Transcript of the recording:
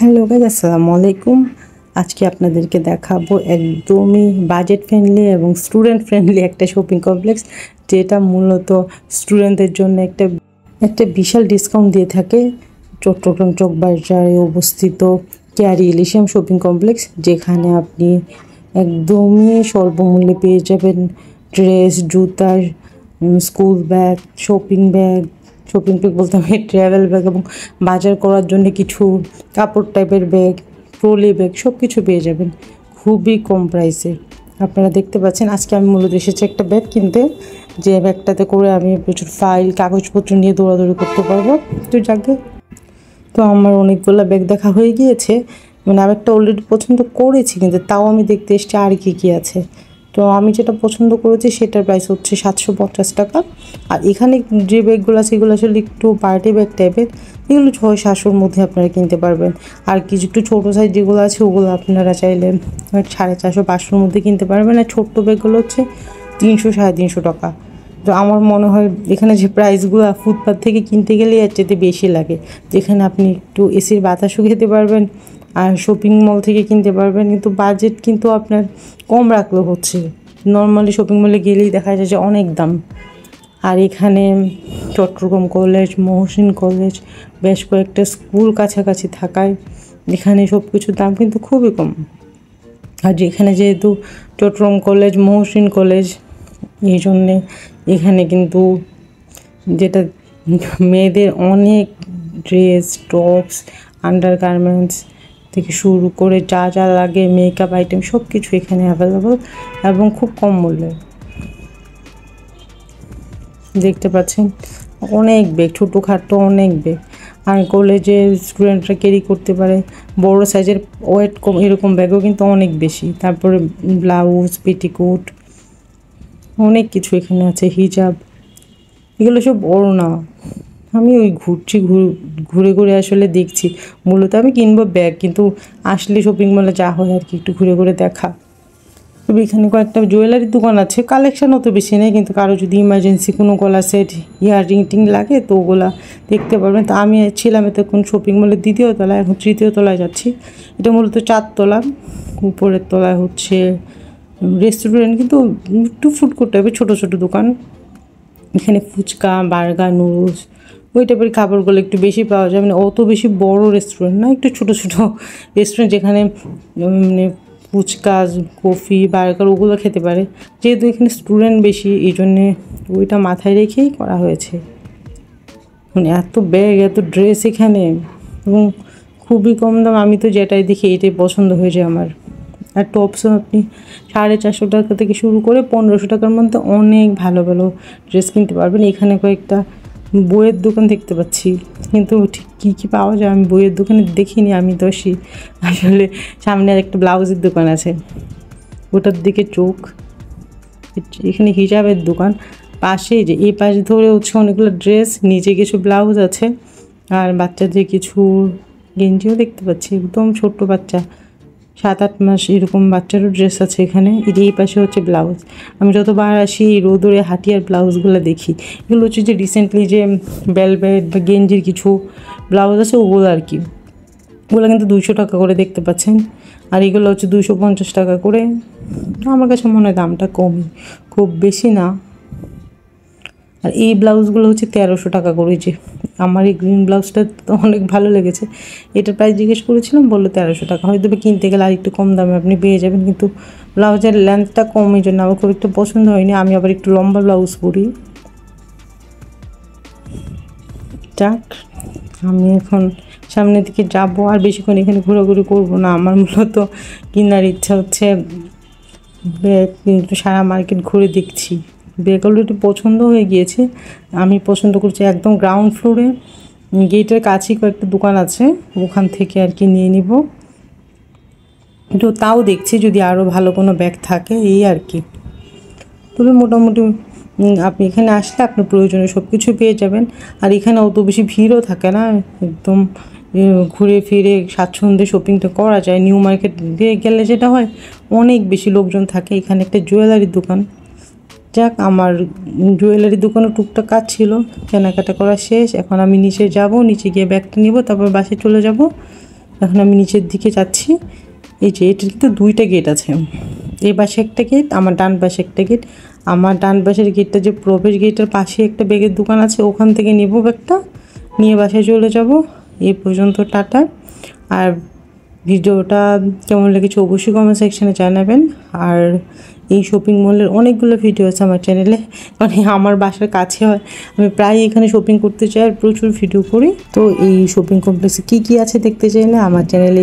Hello guys, আসসালামু আলাইকুম। আজকে আপনাদেরকে দেখাবো একদমই বাজেট ফ্রেন্ডলি এবং স্টুডেন্ট ফ্রেন্ডলি একটা শপিং কমপ্লেক্স, যেটা মূলত স্টুডেন্টদের জন্য একটা বিশাল ডিসকাউন্ট দিয়ে থাকে। চট্টগ্রাম চকবাজারে অবস্থিত ক্যারি ইলিশিয়াম শপিং কমপ্লেক্স, যেখানে আপনি একদমই স্বল্প মূল্যে পেয়ে যাবেন ড্রেস, জুতা, স্কুল ব্যাগ, শপিং ব্যাগ বলতে আমি ট্রাভেল ব্যাগ এবং বাজার করার জন্য কিছু কাপড় টাইপের ব্যাগ, ট্রলি ব্যাগ সব কিছু পেয়ে যাবেন খুবই কম প্রাইসে। আপনারা দেখতে পাচ্ছেন আজকে আমি মূলত এসেছি একটা ব্যাগ কিনতে, যে ব্যাগটাতে করে আমি প্রচুর ফাইল কাগজপত্র নিয়ে দৌড়াদৌড়ি করতে পারবো। তো আমার অনেকগুলো ব্যাগ দেখা হয়ে গিয়েছে, মানে আমি একটা অলরেডি পছন্দ করেছি, কিন্তু তাও আমি দেখতে এসেছি আর কী আছে। তো আমি যেটা পছন্দ করেছি সেটার প্রাইস হচ্ছে 750 টাকা। আর এখানে যে ব্যাগগুলো আছে এগুলো আসলে একটু পার্টি ব্যাগ টাইপের, এগুলো 600-700-র মধ্যে আপনারা কিনতে পারবেন। আর কিছু একটু ছোটো সাইজ যেগুলো আছে ওগুলো আপনারা চাইলে 450-500-র মধ্যে কিনতে পারবেন। আর ছোট্টো ব্যাগগুলো হচ্ছে 300-350 টাকা। তো আমার মনে হয় এখানে যে প্রাইসগুলো ফুটপাথ থেকে কিনতে গেলে এর চাইতে বেশি লাগে, যেখানে আপনি একটু এসির বাতাসও খেতে পারবেন আর শপিং মল থেকে কিনতে পারবেন, কিন্তু বাজেট কিন্তু আপনার কম রাখলেও হচ্ছে। নর্মালি শপিং মলে গেলেই দেখা যায় যে অনেক দাম। আর এখানে চট্টগ্রাম কলেজ, মহসিন কলেজ, বেশ কয়েকটা স্কুল কাছাকাছি থাকায় এখানে সব কিছুর দাম কিন্তু খুবই কম। আর যেখানে যেহেতু চট্টগ্রাম কলেজ, মহসিন কলেজ, এই জন্যে এখানে কিন্তু যেটা মেয়েদের অনেক ড্রেস, টপস, আন্ডার গার্মেন্টস থেকে শুরু করে যা যা লাগে মেকআপ আইটেম সব কিছু এখানে অ্যাভেলেবল এবং খুব কম মূল্যে। দেখতে পাচ্ছেন অনেক ব্যাগ, ছোটোখাটো অনেক ব্যাগ। আর কলেজে স্টুডেন্টরা ক্যারি করতে পারে বড় সাইজের ওয়েট কম এরকম ব্যাগও কিন্তু অনেক বেশি। তারপরে ব্লাউজ, পেটিকোট, অনেক কিছু এখানে আছে, হিজাব, এগুলো সব ওড়না। আমি ঘুরে ঘুরে আসলে দেখছি, মূলত আমি কিনবো ব্যাগ, কিন্তু আসলে শপিং মলে যা হয় আর কি একটু ঘুরে ঘুরে দেখা। তবে এখানে কয়েকটা জুয়েলারির দোকান আছে, কালেকশান অত বেশি নেই, কিন্তু কারো যদি ইমার্জেন্সি কোনো গলা সেট, ইয়াররিং টিং লাগে তো ওগুলা দেখতে পারবেন। তো আমি ছিলাম এতক্ষণ শপিং মলের 2য় তলায়, এখন 3য় তলায় যাচ্ছি। এটা মূলত 4 তলা, উপরের তলায় হচ্ছে রেস্টুরেন্ট, কিন্তু একটু ফুড কোর্ট টাইপের ছোটো ছোটো দোকান। এখানে ফুচকা, বার্গার, নুডলস ওই টাইপের খাবারগুলো একটু বেশি পাওয়া যায়, মানে অত বেশি বড় রেস্টুরেন্ট না, একটু ছোটো ছোটো রেস্টুরেন্ট যেখানে মানে ফুচকা, কফি, বার্গার ওগুলো খেতে পারে। যেহেতু এখানে স্টুডেন্ট বেশি এই জন্যে ওইটা মাথায় রেখেই করা হয়েছে। মানে এত ব্যাগ, এত ড্রেস এখানে এবং খুবই কম দাম। আমি তো যেটাই দেখি এটাই পছন্দ হয়ে যায় আমার। আর টপসও আপনি 450 টাকা থেকে শুরু করে 1500 টাকার মধ্যে অনেক ভালো ভালো ড্রেস কিনতে পারবেন। এখানে কয়েকটা বইয়ের দোকান দেখতে পাচ্ছি, কিন্তু ঠিক কী পাওয়া যায় আমি বইয়ের দোকানে দেখিনি। আমি তো আসলে সামনে একটা ব্লাউজের দোকান আছে, ওটার দিকে চোখ। এখানে হিজাবের দোকান, পাশেই যে এই পাশ ধরে হচ্ছে অনেকগুলো ড্রেস, নিচে কিছু ব্লাউজ আছে, আর বাচ্চাদের কিছু গেঞ্জিও দেখতে পাচ্ছি। একদম ছোট্ট বাচ্চা, 7-8 মাস এরকম বাচ্চারও ড্রেস আছে এখানে। এই পাশে হচ্ছে ব্লাউজ। আমি যতবার আসি এই রোদরে হাঁটি আর ব্লাউজগুলো দেখি। এগুলো হচ্ছে যে রিসেন্টলি যে বেলভেট বা গেঞ্জির কিছু ব্লাউজ আছে ওগুলো আর কি, ওগুলো কিন্তু 200 টাকা করে দেখতে পাচ্ছেন। আর এগুলো হচ্ছে 250 টাকা করে। আমার কাছে মনে হয় দামটা কমই, খুব বেশি না। আর এই ব্লাউজগুলো হচ্ছে 1300 টাকা করে। যে আমার এই গ্রিন ব্লাউজটা তো অনেক ভালো লেগেছে, এটার প্রাইস জিজ্ঞেস করেছিলাম, বললো 1300 টাকা। হয়তো কিনতে গেলে আর একটু কম দামে আপনি পেয়ে যাবেন, কিন্তু ব্লাউজের লেন্থটা কম, এই জন্য আমার খুব একটু পছন্দ হয়নি। আমি আবার একটু লম্বা ব্লাউজ পরি। যাক, আমি এখন সামনের দিকে যাবো, আর বেশিক্ষণ এখানে ঘোরাঘুরি করবো না। আমার মূলত কেনার ইচ্ছা হচ্ছে ব্যাগ, কিন্তু সারা মার্কেট ঘুরে দেখছি। ব্যাগ অলরেডি পছন্দ হয়ে গিয়েছে। আমি পছন্দ করছি একদম গ্রাউন্ড ফ্লোরে, গেটের কাছেই কয়েকটা দোকান আছে, ওখান থেকে আর কি নিয়ে নিব। কিন্তু তাও দেখছি যদি আরও ভালো কোনো ব্যাগ থাকে, এই আর কি। তবে মোটামুটি আপনি এখানে আসলে আপনার প্রয়োজনীয় সব কিছু পেয়ে যাবেন। আর এখানে অত বেশি ভিড়ও থাকে না, একদম ঘুরে ফিরে স্বাচ্ছন্দ্যে শপিংটা করা যায়। নিউ মার্কেট দিয়ে গেলে যেটা হয় অনেক বেশি লোকজন থাকে। এখানে একটা জুয়েলারির দোকান, যাক আমার জুয়েলারির দোকানে টুকটাক কাজ ছিল, কেনাকাটা করা শেষ। এখন আমি নিচে যাব, নিচে গিয়ে ব্যাগটা নিব, তারপর বাসে চলে যাব। এখন আমি নিচের দিকে যাচ্ছি। এই যে এটার কিন্তু 2টা গেট আছে, এই পাশে একটা গেট, আমার ডান পাশে একটা গেট। আমার ডান পাশের গেটটা যে প্রবেশ গেটের পাশে একটা ব্যাগের দোকান আছে, ওখান থেকে নেব ব্যাগটা, নিয়ে বাসায় চলে যাব। এই পর্যন্ত টাটা। আর ভিডিওটা কেমন লেগেছে অবশ্যই কমেন্ট সেকশানে জানাবেন। আর এই শপিং মলের অনেকগুলো ভিডিও আছে আমার চ্যানেলে, মানে আমার বাসার কাছে হয়, আমি প্রায় এখানে শপিং করতে চাই আর প্রচুর ভিডিও করি। তো এই শপিং কমপ্লেক্সে কী কী আছে দেখতে চাইলে আমার চ্যানেলে